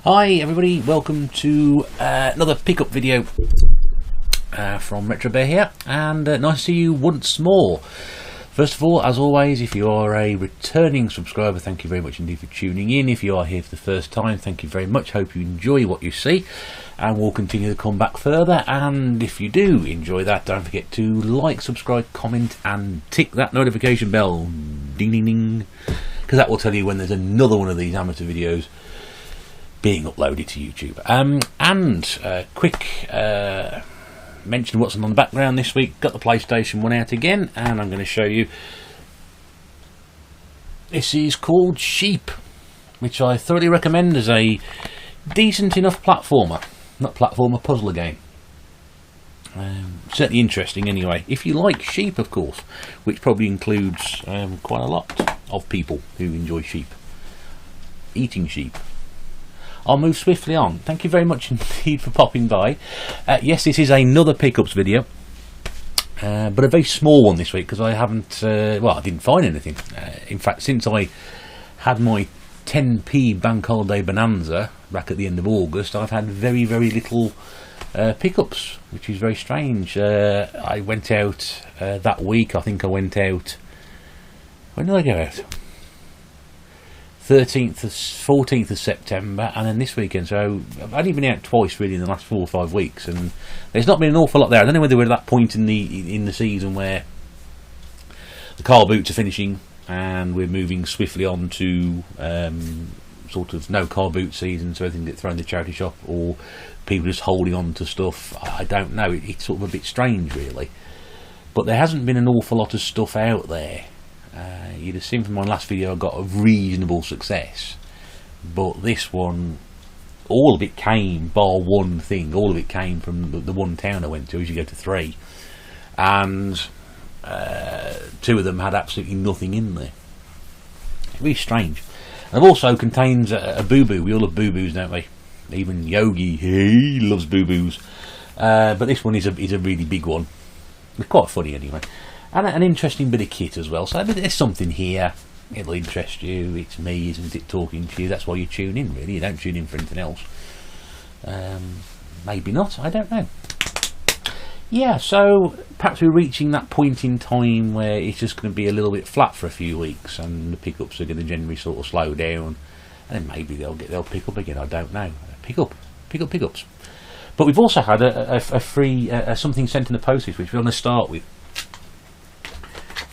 Hi everybody, welcome to another pickup video from Retro Bear here, and nice to see you once more. First of all, as always, if you are a returning subscriber, thank you very much indeed for tuning in. If you are here for the first time, thank you very much. Hope you enjoy what you see, and we'll continue to come back further. And if you do enjoy that, don't forget to like, subscribe, comment, and tick that notification bell, ding ding ding, because that will tell you when there's another one of these amateur videos being uploaded to YouTube. Quick mention what's on the background this week. Got the PlayStation 1 out again, and I'm going to show you. This is called Sheep, which I thoroughly recommend as a decent enough platformer. Not platformer, puzzler game. Certainly interesting anyway, if you like sheep, of course, which probably includes quite a lot of people who enjoy sheep. Eating sheep. I'll move swiftly on. Thank you very much indeed for popping by. Yes, this is another pickups video, but a very small one this week because I haven't, well, I didn't find anything. In fact, since I had my 10p bank holiday bonanza back at the end of August, I've had very, very little pickups, which is very strange. I went out that week. I think I went out, when did I go out? 14th of September, and then this weekend. So I've only been out twice really in the last 4 or 5 weeks, and there's not been an awful lot there. I don't know whether we're at that point in the season where the car boots are finishing and we're moving swiftly on to sort of no car boot season, so everything gets thrown in the charity shop, or people just holding on to stuff. I don't know. It's sort of a bit strange really, but there hasn't been an awful lot of stuff out there. You'd have seen from my last video I got a reasonable success, but this one, all of it came, bar one thing, all of it came from the one town I went to. I usually go to 3, and 2 of them had absolutely nothing in there. It's really strange. And it also contains a boo-boo. We all love boo-boos, don't we? Even Yogi, he loves boo-boos. But this one is a really big one. It's quite funny anyway. And an interesting bit of kit as well. So there's something here. It'll interest you. It's me, isn't it, talking to you. That's why you tune in, really. You don't tune in for anything else. Maybe not. I don't know. Yeah, so perhaps we're reaching that point in time where it's just going to be a little bit flat for a few weeks, and the pickups are going to generally sort of slow down, and then maybe they'll pick up again. I don't know. Pickups. But we've also had a free something sent in the post, which we're going to start with.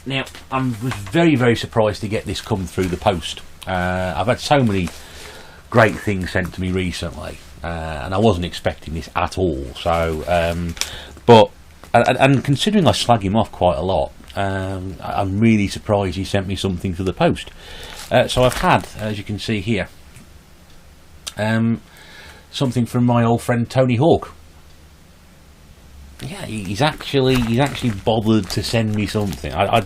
Now, I was very, very surprised to get this come through the post. I've had so many great things sent to me recently, and I wasn't expecting this at all. So, and considering I slag him off quite a lot, I'm really surprised he sent me something through the post. So I've had, as you can see here, something from my old friend Tony Hawk. Yeah, he's actually bothered to send me something. I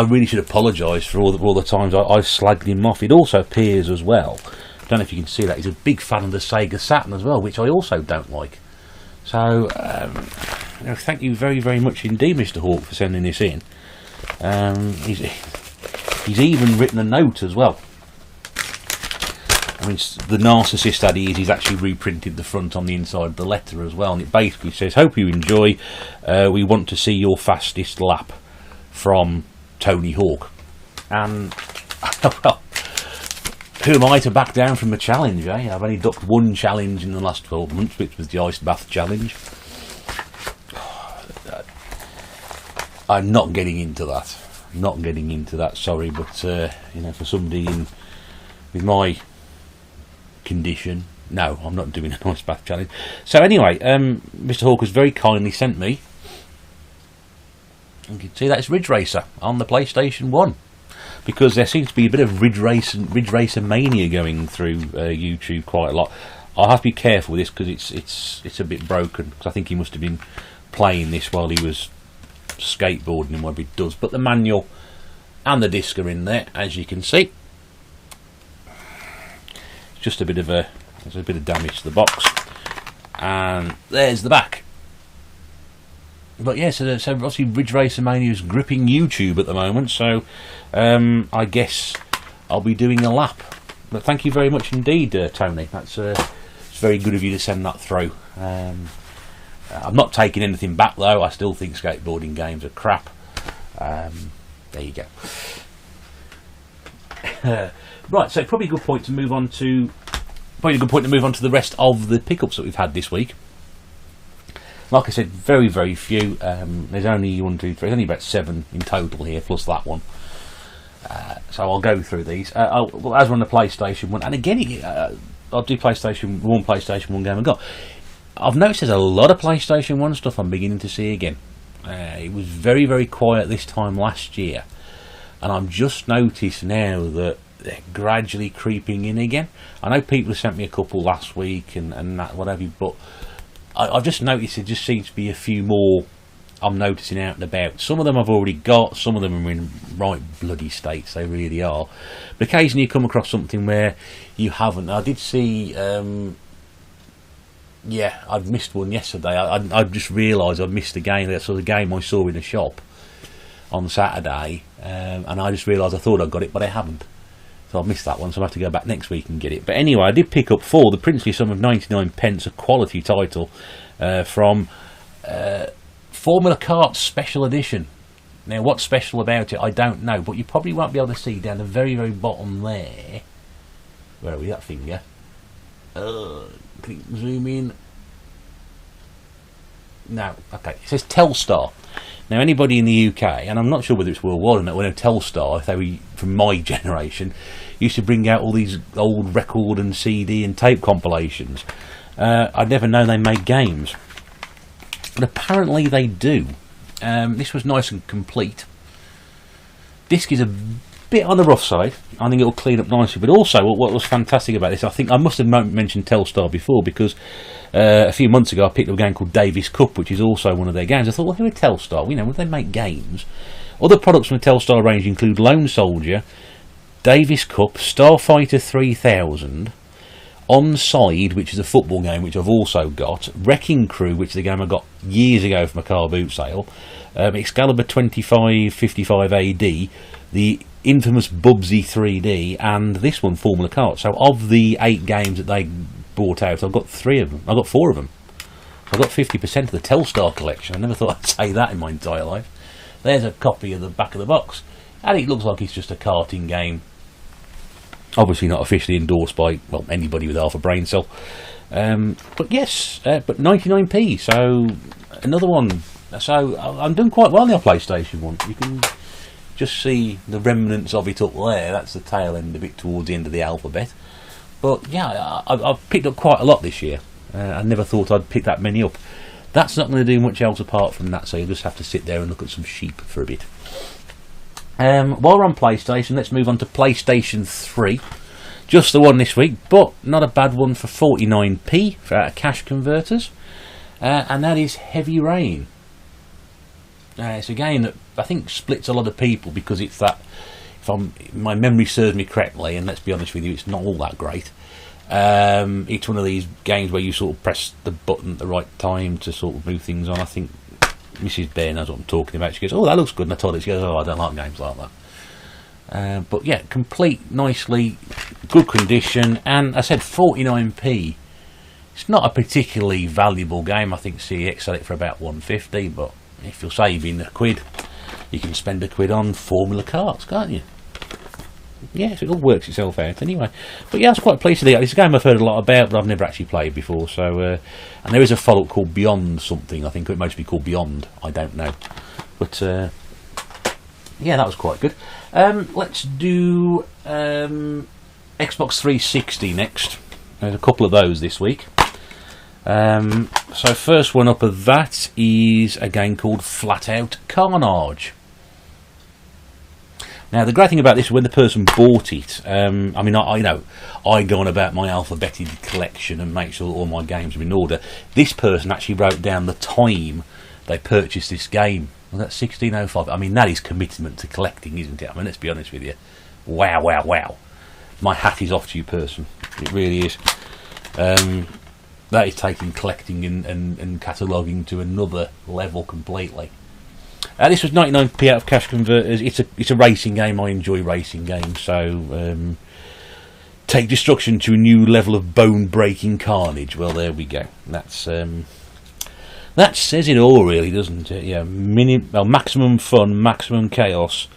really should apologise for all the times I've slagged him off. It also appears as well, I don't know if you can see that, he's a big fan of the Sega Saturn as well, which I also don't like. So thank you very, very much indeed, Mr. Hawk, for sending this in. He's even written a note as well. I mean, the narcissist that he is, he's actually reprinted the front on the inside of the letter as well, and it basically says, "Hope you enjoy. We want to see your fastest lap, from Tony Hawk." And well, who am I to back down from a challenge? Eh? I've only ducked one challenge in the last 12 months, which was the ice bath challenge. I'm not getting into that. Sorry, but for somebody with my condition, no, I'm not doing an ice bath challenge. So anyway, Mr. Hawk has very kindly sent me, you can see that it's Ridge Racer on the PlayStation 1, because there seems to be a bit of Ridge Racer mania going through YouTube quite a lot. I'll have to be careful with this because it's a bit broken, because I think he must have been playing this while he was skateboarding and whatever he does. But the manual and the disc are in there, as you can see. Just there's a bit of damage to the box, and there's the back. But yeah, so obviously Ridge Racer Mania is gripping YouTube at the moment, so I guess I'll be doing a lap But thank you very much indeed, Tony. That's it's very good of you to send that through. I'm not taking anything back though. I still think skateboarding games are crap. There you go. Right, so probably a good point to move on to the rest of the pickups that we've had this week. Like I said, very, very few. There's only 1, 2, 3. There's only about 7 in total here, plus that one. So I'll go through these. Well, as we're on the PlayStation 1, and again, I'll do PlayStation 1 game I got. I've noticed there's a lot of PlayStation 1 stuff I'm beginning to see again. It was very, very quiet this time last year, and I'm just noticed now that they're gradually creeping in again. I know people have sent me a couple last week and that whatever, but I've just noticed there just seems to be a few more I'm noticing out and about. Some of them I've already got, some of them are in right bloody states, they really are. But occasionally you come across something where you haven't. I did see, yeah, I'd missed one yesterday. I just realised I'd missed a game. That's the game I saw in a shop on Saturday, and I just realised I thought I got it, but I haven't. So I've missed that one, so I'll have to go back next week and get it. But anyway, I did pick up for the princely sum of 99p, a quality title from Formula Kart Special Edition. Now, what's special about it, I don't know, but you probably won't be able to see down the very, very bottom there. Where are we, that finger? Can you zoom in? No, okay, it says Telstar. Now, anybody in the UK, and I'm not sure whether it's worldwide or not, when Telstar, if they were from my generation, used to bring out all these old record and CD and tape compilations. I'd never known they made games, but apparently they do. This was nice and complete. Disc is a bit on the rough side. I think it'll clean up nicely, but also what was fantastic about this, I think I must have mentioned Telstar before, because a few months ago I picked up a game called Davis Cup, which is also one of their games. I thought, well, who are Telstar? You know, would they make games? Other products from the Telstar range include Lone Soldier, Davis Cup, Starfighter 3000, Onside, which is a football game which I've also got, Wrecking Crew, which is a game I got years ago from a car boot sale, Excalibur 2555 AD, the infamous Bubsy 3D, and this one, Formula Kart. So of the 8 games that they bought out, I've got 3 of them. I've got 4 of them. I've got 50% of the Telstar collection. I never thought I'd say that in my entire life. There's a copy of the back of the box, and it looks like it's just a karting game. Obviously not officially endorsed by, well, anybody with half a brain cell. But yes, but 99p, so another one. So I'm doing quite well on the PlayStation 1. You can just see the remnants of it up there. That's the tail end of it towards the end of the alphabet. But yeah, I've picked up quite a lot this year. I never thought I'd pick that many up. That's not going to do much else apart from that, so you'll just have to sit there and look at some sheep for a bit. While we're on PlayStation, let's move on to PlayStation 3. Just the one this week, but not a bad one for 49p for cash converters. And that is Heavy Rain. It's a game that I think splits a lot of people, because it's that, if my memory serves me correctly, and let's be honest with you, it's not all that great. It's one of these games where you sort of press the button at the right time to sort of move things on. I think Mrs. Bear knows what I'm talking about. She goes, "Oh, that looks good," and I told her, she goes, "Oh, I don't like games like that." But yeah, complete, nicely, good condition, and I said 49p. It's not a particularly valuable game. I think CEX sell it for about 150, but if you're saving a quid, you can spend a quid on Formula Karts, can't you? Yes, it all works itself out anyway. But yeah, I was quite pleased with it. It's a game I've heard a lot about, but I've never actually played before. So, and there is a follow-up called Beyond something. I think it might be called Beyond. I don't know. But yeah, that was quite good. Let's do Xbox 360 next. There's a couple of those this week. So first one up of that is a game called Out Carnage. Now, the great thing about this is when the person bought it, I mean, I know I go on about my alphabeted collection and make sure that all my games are in order. This person actually wrote down the time they purchased this game. Was that 1605? I mean, that is commitment to collecting, isn't it? I mean, let's be honest with you. Wow, wow, wow. My hat is off to you, person. It really is. That is taking collecting and cataloguing to another level completely. This was 99p out of cash converters. It's a racing game. I enjoy racing games, so take destruction to a new level of bone-breaking carnage. Well, there we go. That's that says it all, really, doesn't it? Yeah, maximum fun, maximum chaos,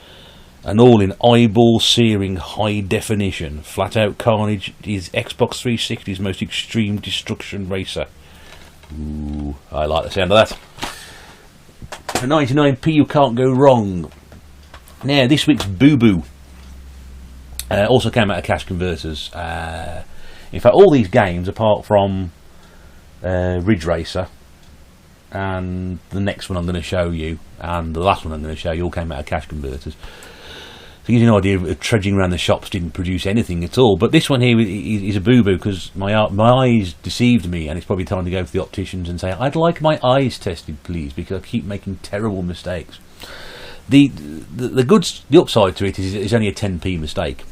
and all in eyeball-searing high definition. Flat-out carnage is Xbox 360's most extreme destruction racer. Ooh, I like the sound of that. For 99p, you can't go wrong. Now, this week's Boo Boo also came out of cash converters. In fact, all these games, apart from Ridge Racer and the next one I'm going to show you, and the last one I'm going to show you, all came out of cash converters. So you get an idea of trudging around the shops didn't produce anything at all. But this one here is a boo-boo because my eyes deceived me, and it's probably time to go to the opticians and say, I'd like my eyes tested, please, because I keep making terrible mistakes. The upside to it is it's only a 10p mistake.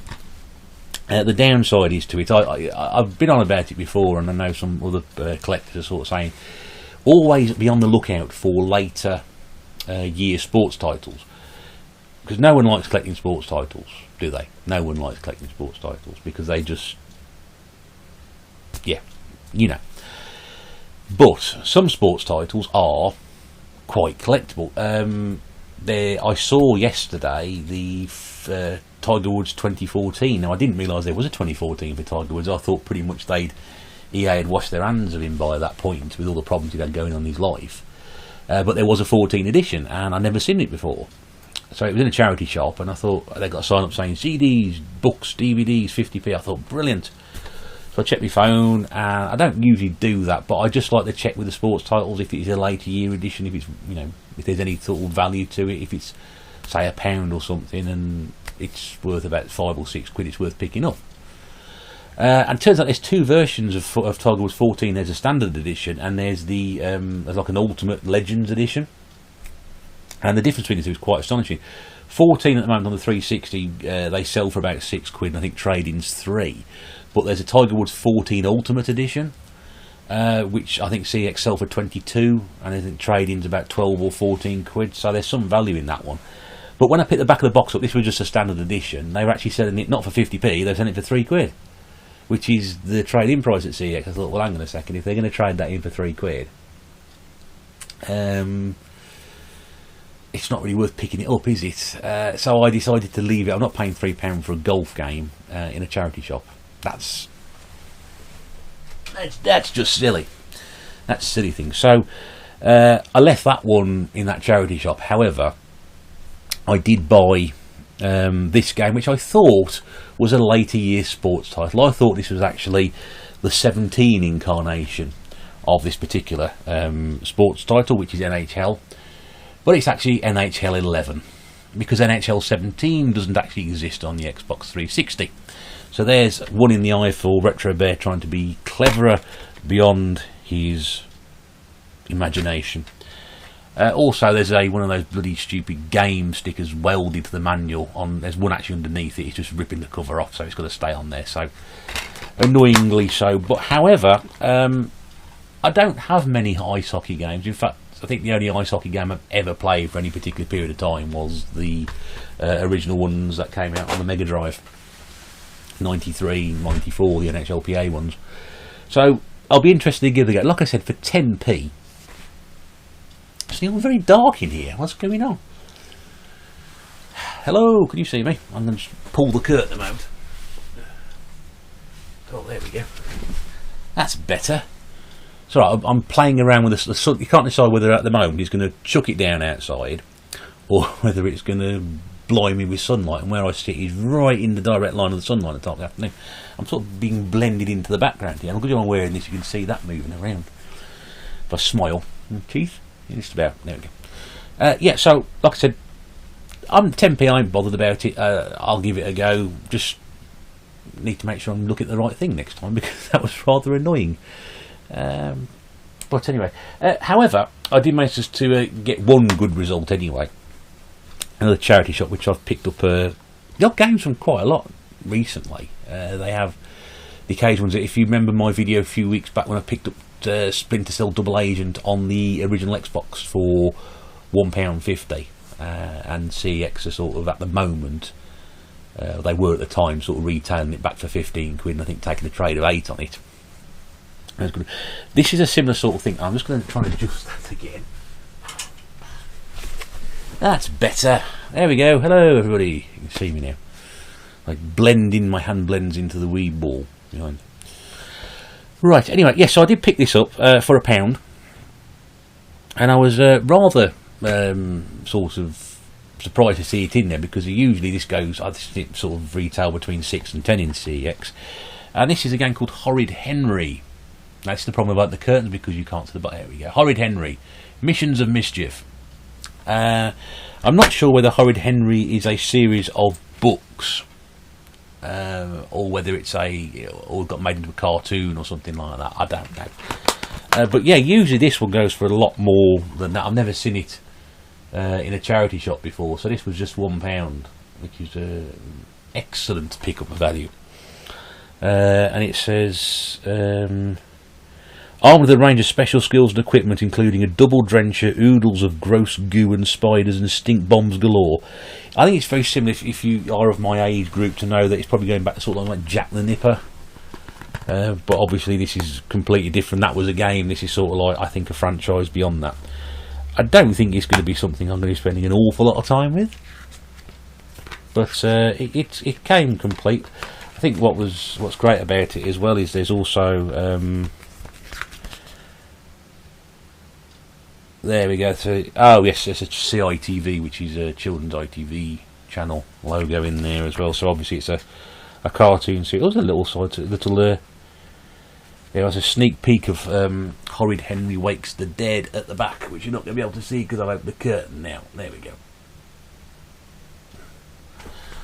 The downside is to it, I've been on about it before, and I know some other collectors are sort of saying, always be on the lookout for later year sports titles. Because no one likes collecting sports titles, do they? No one likes collecting sports titles because they just, yeah, you know. But some sports titles are quite collectible. I saw yesterday the Tiger Woods 2014. Now, I didn't realise there was a 2014 for Tiger Woods. I thought pretty much EA had washed their hands of him by that point with all the problems he had going on in his life. But there was a 14 edition, and I'd never seen it before. So it was in a charity shop, and I thought they got a sign up saying CDs, books, DVDs, 50p. I thought, brilliant. So I checked my phone, and I don't usually do that, but I just like to check with the sports titles if it's a later year edition, if it's, you know, if there's any sort of value to it, if it's, say, £1 or something, and it's worth about £5 or £6, it's worth picking up. And it turns out there's two versions of Tiger Woods 14. There's a standard edition, and there's there's like an Ultimate Legends edition. And the difference between the two is quite astonishing. 14 at the moment on the 360, they sell for about £6, and I think trading's £3. But there's a Tiger Woods 14 Ultimate Edition, which I think CX sell for 22, and I think trading's about 12 or 14 quid. So there's some value in that one. But when I picked the back of the box up, this was just a standard edition. They were actually selling it not for 50p, they were selling it for £3, which is the trade-in price at CX. I thought, well, hang on a second, if they're going to trade that in for £3, it's not really worth picking it up, is it? So I decided to leave it. I'm not paying £3 for a golf game in a charity shop. That's just silly. That's a silly thing. So I left that one in that charity shop. However, I did buy this game, which I thought was a later year sports title. I thought this was actually the 17 incarnation of this particular sports title, which is NHL. But it's actually NHL 11, because NHL 17 doesn't actually exist on the Xbox 360. So there's one in the eye for Retro Bear trying to be cleverer beyond his imagination. Also, there's one of those bloody stupid game stickers welded to the manual. There's one actually underneath it. It's just ripping the cover off, so it's got to stay on there. So annoyingly so. But however, I don't have many ice hockey games. In fact, I think the only ice hockey game I've ever played for any particular period of time was the original ones that came out on the Mega Drive, 93, 94, the NHLPA ones. So I'll be interested to give it a go. Like I said, for 10p. It's still very dark in here. What's going on? Hello, can you see me? I'm going to pull the curtain out. Oh, there we go. That's better. It's alright, I'm playing around with the sun. You can't decide whether at the moment he's going to chuck it down outside or whether it's going to blind me with sunlight, and where I sit is right in the direct line of the sunlight at the top of the afternoon. I'm sort of being blended into the background here. I'm good I'm wearing this, you can see that moving around. If I smile, teeth, just about, there we go. Yeah, so like I said, I'm 10p, I ain't bothered about it. I'll give it a go. Just need to make sure I'm looking at the right thing next time, because that was rather annoying. But anyway, however, I did manage to get one good result anyway. Another charity shop which I've picked up the odd games from quite a lot recently. They have the occasion ones. If you remember my video a few weeks back when I picked up Splinter Cell Double Agent on the original Xbox for £1.50, and CX are sort of at the moment They were at the time sort of retailing it back for 15 quid, and I think taking a trade of 8 on it. This is a similar sort of thing. I'm just going to try and adjust that again. That's better. There we go. Hello everybody. You can see me now. Like blending, my hand blends into the wee ball behind. Right, anyway, yes, so I did pick this up for £1, and I was rather sort of surprised to see it in there, because usually this goes, I think, sort of retail between 6 and 10 in CEX, and this is a game called Horrid Henry. That's the problem about the curtains, because you can't see the bottom. There we go. Horrid Henry, Missions of Mischief. I'm not sure whether Horrid Henry is a series of books, or whether it's or got made into a cartoon or something like that. I don't know. But yeah, usually this one goes for a lot more than that. I've never seen it in a charity shop before, so this was just £1, which is an excellent pick-up value. And it says, armed with a range of special skills and equipment, including a double drencher, oodles of gross goo and spiders, and stink bombs galore. I think it's very similar, if you are of my age group, to know that it's probably going back to sort of like Jack the Nipper. But obviously this is completely different. That was a game. This is sort of like, I think, a franchise beyond that. I don't think it's going to be something I'm going to be spending an awful lot of time with. But it came complete. I think what's great about it as well is there's also there we go. So, oh yes, there's a CITV, which is a children's ITV channel logo in there as well. So obviously it's a cartoon. So it was a little side, there was a sneak peek of Horrid Henry Wakes the Dead at the back, which you're not going to be able to see because I've opened the curtain now. There we go.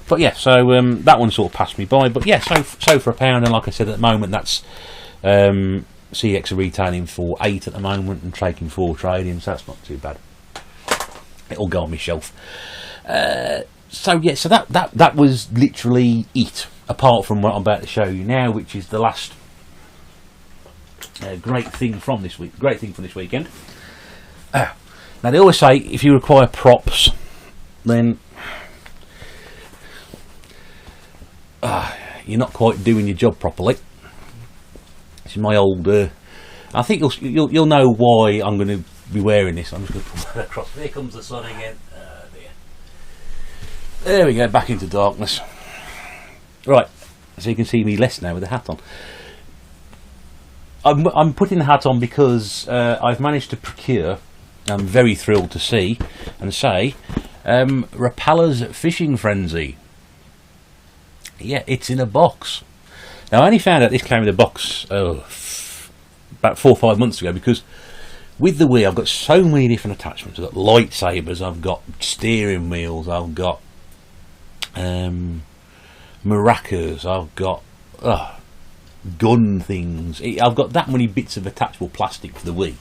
But yeah, so that one sort of passed me by. But yeah, so for £1, and like I said, at the moment that's CX are retailing for 8 at the moment, and taking 4 trading, so that's not too bad. It'll go on my shelf. So yeah, so that was literally it. Apart from what I'm about to show you now, which is the last great thing from this week. Great thing from this weekend. Now they always say if you require props, then you're not quite doing your job properly. This is my old. I think you'll know why I'm going to be wearing this. I'm just going to put that across. Here comes the sun again. Dear. There we go. Back into darkness. Right, so you can see me less now with the hat on. I'm putting the hat on because I've managed to procure. I'm very thrilled to see and say, Rapala's Fishing Frenzy. Yeah, it's in a box. Now I only found out this came in a box about 4 or 5 months ago, because with the Wii I've got so many different attachments. I've got lightsabers, I've got steering wheels, I've got maracas, I've got gun things. I've got that many bits of attachable plastic for the Wii.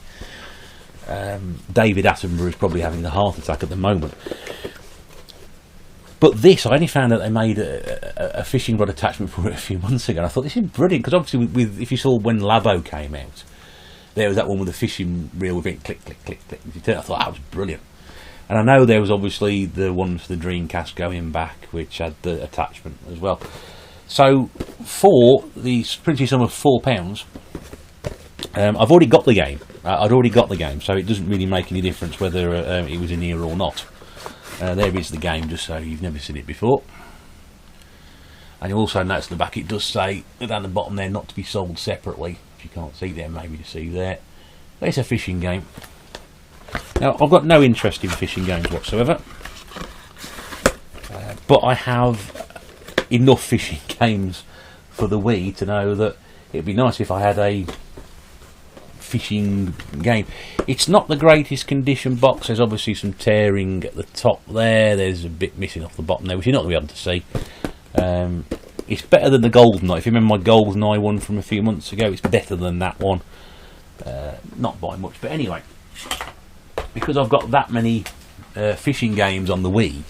David Attenborough is probably having a heart attack at the moment. But this, I only found out they made a fishing rod attachment for it a few months ago. And I thought, this is brilliant, because obviously with if you saw when Labo came out, there was that one with the fishing reel with it, click, click, click, click. I thought that was brilliant. And I know there was obviously the one for the Dreamcast going back, which had the attachment as well. So for the princely sum of £4, I've already got the game. I'd already got the game, so it doesn't really make any difference whether it was in here or not. There is the game, just so you've never seen it before. And you also notice at the back it does say down the bottom there, not to be sold separately. If you can't see there, maybe to see there. But it's a fishing game. Now I've got no interest in fishing games whatsoever, but I have enough fishing games for the Wii to know that it'd be nice if I had a fishing game. It's not the greatest condition box. There's obviously some tearing at the top there. There's a bit missing off the bottom there, which you're not going to be able to see. It's better than the GoldenEye. If you remember my GoldenEye one from a few months ago, it's better than that one. Not by much, but anyway, because I've got that many fishing games on the Wii,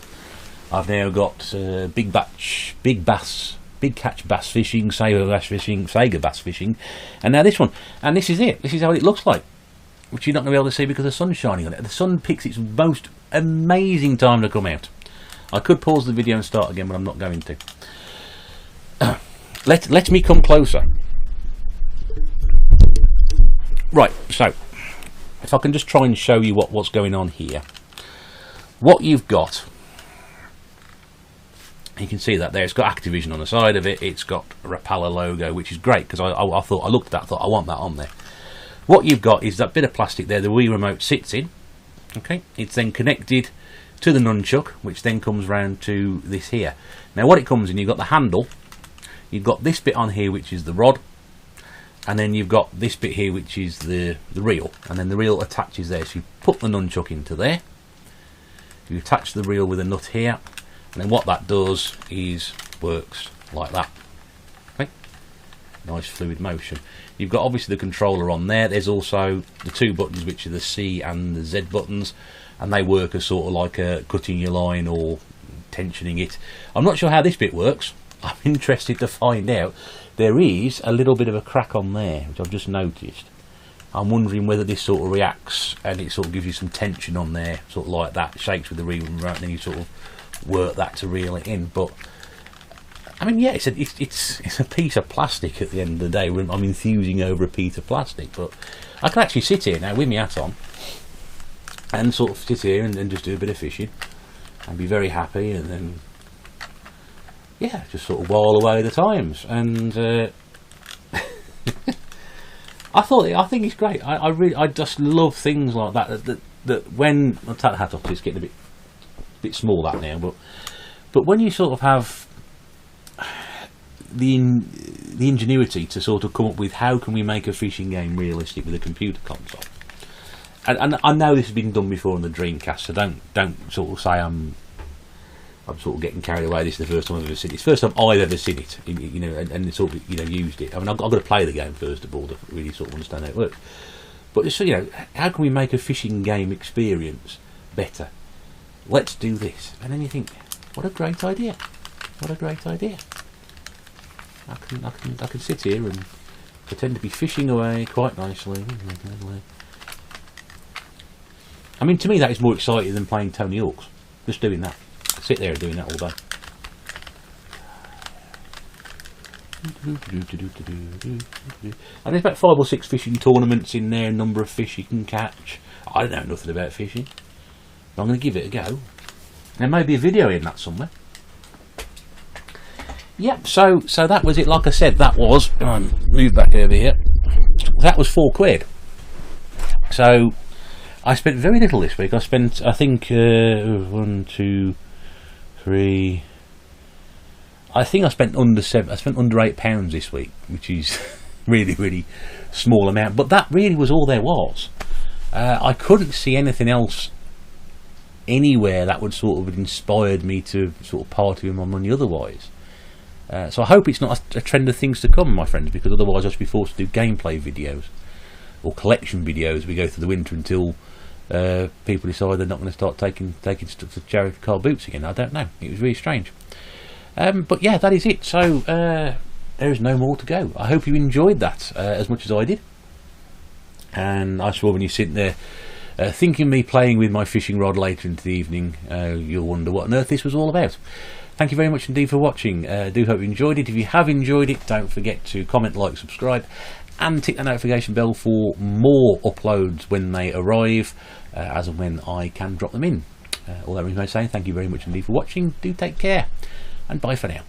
I've now got Big Catch Bass Fishing, Sega Bass Fishing, and now this one. And this is it. This is how it looks like, which you're not going to be able to see because the sun's shining on it. The sun picks its most amazing time to come out. I could pause the video and start again, but I'm not going to. Let me come closer. Right, so if I can just try and show you what's going on here. What you've got, you can see that there. It's got Activision on the side of it. It's got a Rapala logo, which is great because I looked at that, thought I want that on there. What you've got is that bit of plastic there the Wii remote sits in. Okay, it's then connected to the nunchuck, which then comes round to this here. Now what it comes in, you've got the handle, you've got this bit on here which is the rod, and then you've got this bit here which is the reel, and then the reel attaches there. So you put the nunchuck into there, you attach the reel with a nut here, and then what that does is works like that. Okay, nice fluid motion. You've got obviously the controller on there. There's also the two buttons which are the C and the Z buttons, and they work as sort of like cutting your line or tensioning it. I'm not sure how this bit works. I'm interested to find out. There is a little bit of a crack on there which I've just noticed. I'm wondering whether this sort of reacts and it sort of gives you some tension on there, sort of like that. Shakes with the reel and then you sort of work that to reel it in. But I mean, yeah, it's a piece of plastic at the end of the day. I'm enthusing over a piece of plastic, but I can actually sit here now with my hat on and sort of sit here and just do a bit of fishing and be very happy, and then yeah, just sort of while away the times. And I think it's great. I just love things like that. That when I'll take the hat off, it's getting a bit small that now, but when you sort of have the ingenuity to sort of come up with how can we make a fishing game realistic with a computer console, and I know this has been done before on the Dreamcast, so don't sort of say I'm sort of getting carried away. This is the first time I've ever seen it. It's the first time I've ever seen it, you know, and sort of, you know, used it. I mean, I've got to play the game first of all to really sort of understand how it works. But just, you know, how can we make a fishing game experience better? Let's do this. And then you think, what a great idea! What a great idea! I can sit here and pretend to be fishing away quite nicely. I mean, to me, that is more exciting than playing Tony Hawk's. Just doing that. Sit there and doing that all day. And there's about 5 or 6 fishing tournaments in there, a number of fish you can catch. I don't know nothing about fishing, but I'm going to give it a go. There may be a video in that somewhere. Yep, so that was it. Like I said, that was, move back over here, that was £4. So I spent very little this week. I spent, I think, 1, 2, 3. I think I spent under £7. I spent under £8 this week, which is really small amount. But that really was all there was. I couldn't see anything else anywhere that would sort of have inspired me to sort of party with my money otherwise. So I hope it's not a trend of things to come, my friends, because otherwise I should be forced to do gameplay videos or collection videos as we go through the winter until people decide they're not going to start taking stuff to charity car boots again. I don't know. It was really strange. But yeah, that is it. So there is no more to go. I hope you enjoyed that as much as I did. And I'm sure when you sit there thinking me playing with my fishing rod later into the evening, you'll wonder what on earth this was all about. Thank you very much indeed for watching. Do hope you enjoyed it. If you have enjoyed it, don't forget to comment, like, subscribe, and tick the notification bell for more uploads when they arrive, as and when I can drop them in. All that remains saying, thank you very much indeed for watching. Do take care, and bye for now.